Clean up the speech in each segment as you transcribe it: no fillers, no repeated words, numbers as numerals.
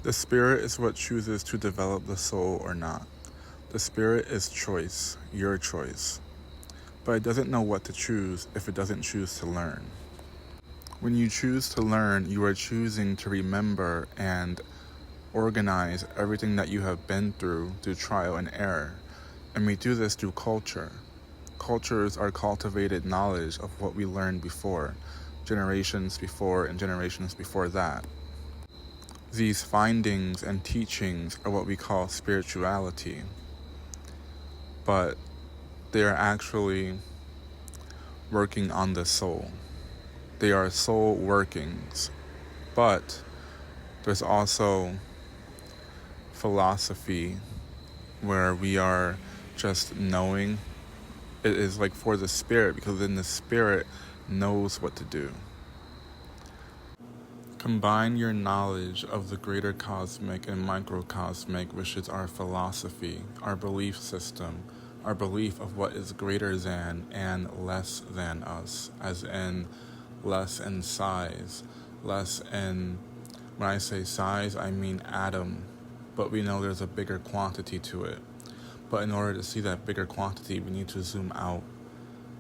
The spirit is what chooses to develop the soul or not. The spirit is choice, your choice. But it doesn't know what to choose if it doesn't choose to learn. When you choose to learn, you are choosing to remember and organize everything that you have been through trial and error. And we do this through culture. Cultures are cultivated knowledge of what we learned before, generations before and generations before that. These findings and teachings are what we call spirituality, but they are actually working on the soul. They are soul workings, but there's also philosophy where we are just knowing. It is like for the spirit, because then the spirit knows what to do. Combine your knowledge of the greater cosmic and microcosmic, which is our philosophy, our belief system, our belief of what is greater than and less than us, as in less in size, less in, when I say size, I mean atom, but we know there's a bigger quantity to it. But in order to see that bigger quantity, we need to zoom out.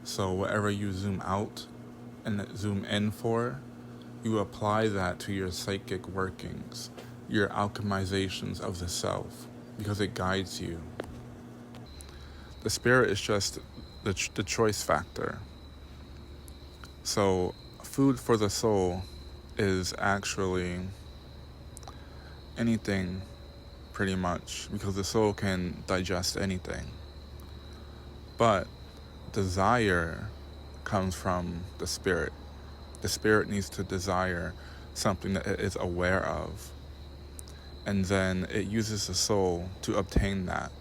So whatever you zoom out and zoom in for, you apply that to your psychic workings, your alchemizations of the self, because it guides you. The spirit is just the choice factor. So food for the soul is actually anything, pretty much, because the soul can digest anything. But desire comes from the spirit. The spirit needs to desire something that it is aware of, and then it uses the soul to obtain that.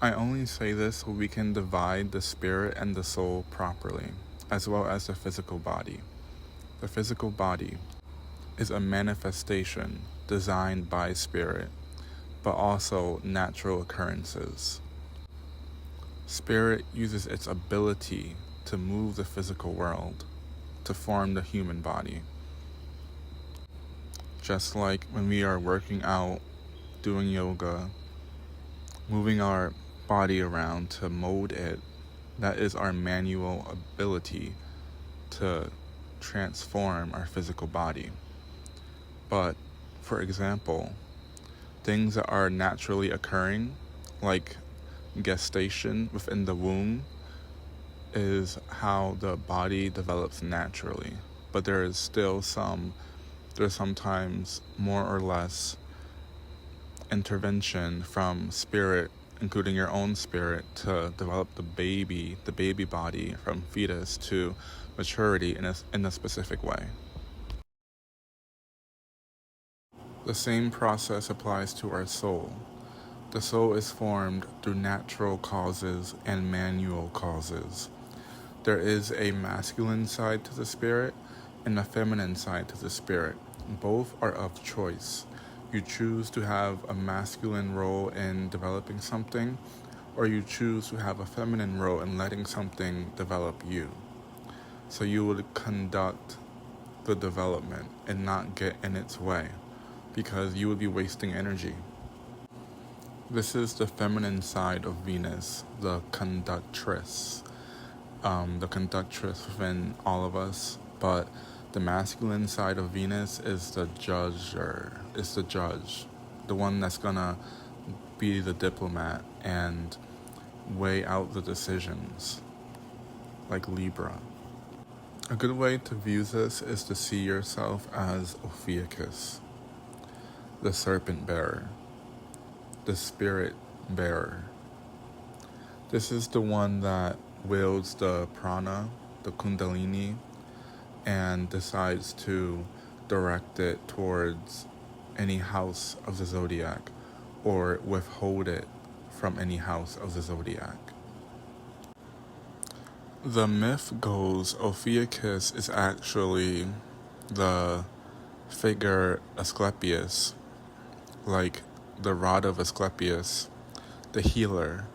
I only say this so we can divide the spirit and the soul properly, as well as the physical body. The physical body is a manifestation designed by spirit, but also natural occurrences. Spirit uses its ability to move the physical world to form the human body. Just like when we are working out, doing yoga, moving our body around to mold it, that is our manual ability to transform our physical body. But, for example, things that are naturally occurring, like gestation within the womb, is how the body develops naturally. But there's sometimes more or less intervention from spirit, including your own spirit, to develop the baby body from fetus to maturity in a specific way. The same process applies to our soul. The soul is formed through natural causes and manual causes. There is a masculine side to the spirit and a feminine side to the spirit. Both are of choice. You choose to have a masculine role in developing something, or you choose to have a feminine role in letting something develop you. So you would conduct the development and not get in its way, because you would be wasting energy. This is the feminine side of Venus, the conductress. The conductress within all of us, but the masculine side of Venus is the judger. It's the judge, the one that's gonna be the diplomat and weigh out the decisions, like Libra. A good way to view this is to see yourself as Ophiuchus, the serpent bearer, the spirit bearer. This is the one that wields the prana, the kundalini, and decides to direct it towards any house of the zodiac or withhold it from any house of the zodiac. The myth goes Ophiuchus is actually the figure Asclepius, like the rod of Asclepius, the healer,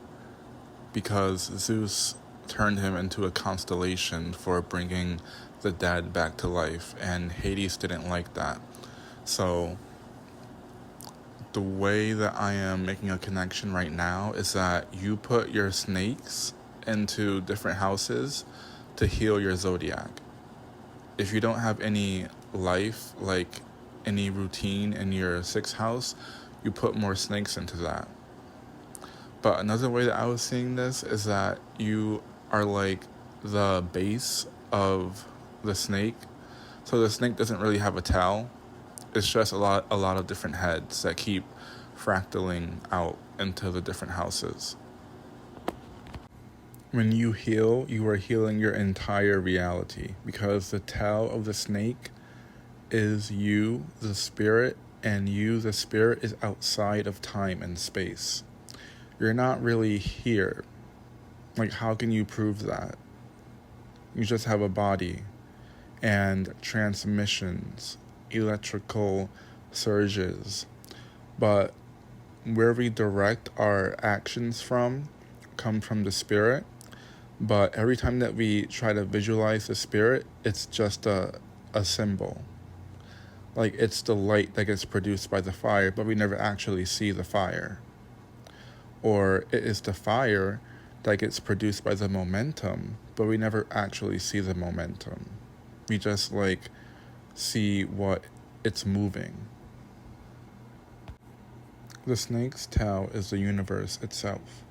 because Zeus turned him into a constellation for bringing the dead back to life, and Hades didn't like that. So the way that I am making a connection right now is that you put your snakes into different houses to heal your zodiac. If you don't have any life, like any routine in your sixth house, you put more snakes into that. But another way that I was seeing this is that you are like the base of the snake. So the snake doesn't really have a tail. It's just a lot of different heads that keep fractaling out into the different houses. When you heal, you are healing your entire reality because the tail of the snake is you, the spirit, and you, the spirit, is outside of time and space. You're not really here. Like, how can you prove that? You just have a body and transmissions, electrical surges. But where we direct our actions from come from the spirit. But every time that we try to visualize the spirit, it's just a symbol. Like, it's the light that gets produced by the fire, but we never actually see the fire. Or it is the fire that gets produced by the momentum, but we never actually see the momentum. We just see what it's moving. The snake's tail is the universe itself.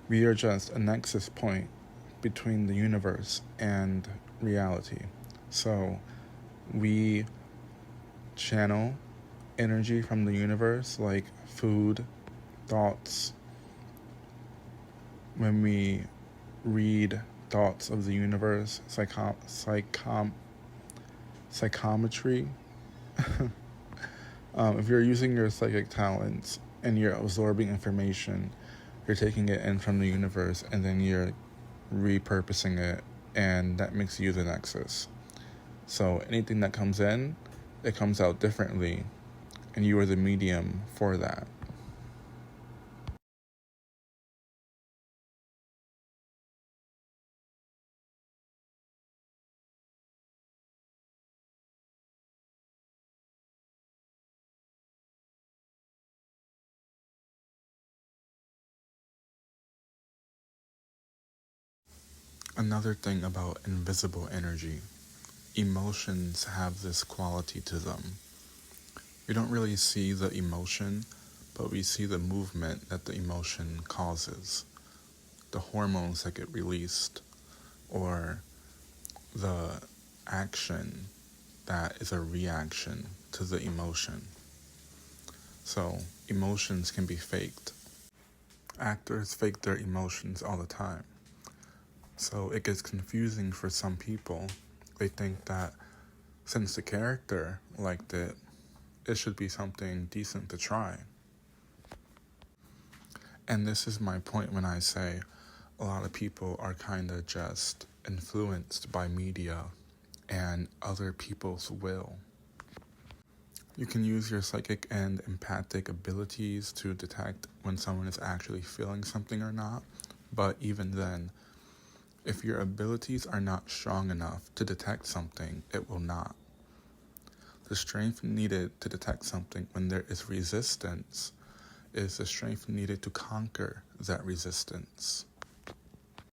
We are just a nexus point between the universe and reality. So we channel energy from the universe, like food, thoughts. When we read thoughts of the universe, psychometry. If you're using your psychic talents and you're absorbing information, you're taking it in from the universe and then you're repurposing it, and that makes you the nexus. So anything that comes in, it comes out differently, and you are the medium for that. Another thing about invisible energy, emotions have this quality to them. We don't really see the emotion, but we see the movement that the emotion causes, the hormones that get released, or the action that is a reaction to the emotion. So emotions can be faked. Actors fake their emotions all the time. So it gets confusing for some people. They think that since the character liked it, it should be something decent to try. And this is my point when I say a lot of people are kind of just influenced by media and other people's will. You can use your psychic and empathic abilities to detect when someone is actually feeling something or not, but even then, if your abilities are not strong enough to detect something, it will not. The strength needed to detect something when there is resistance is the strength needed to conquer that resistance.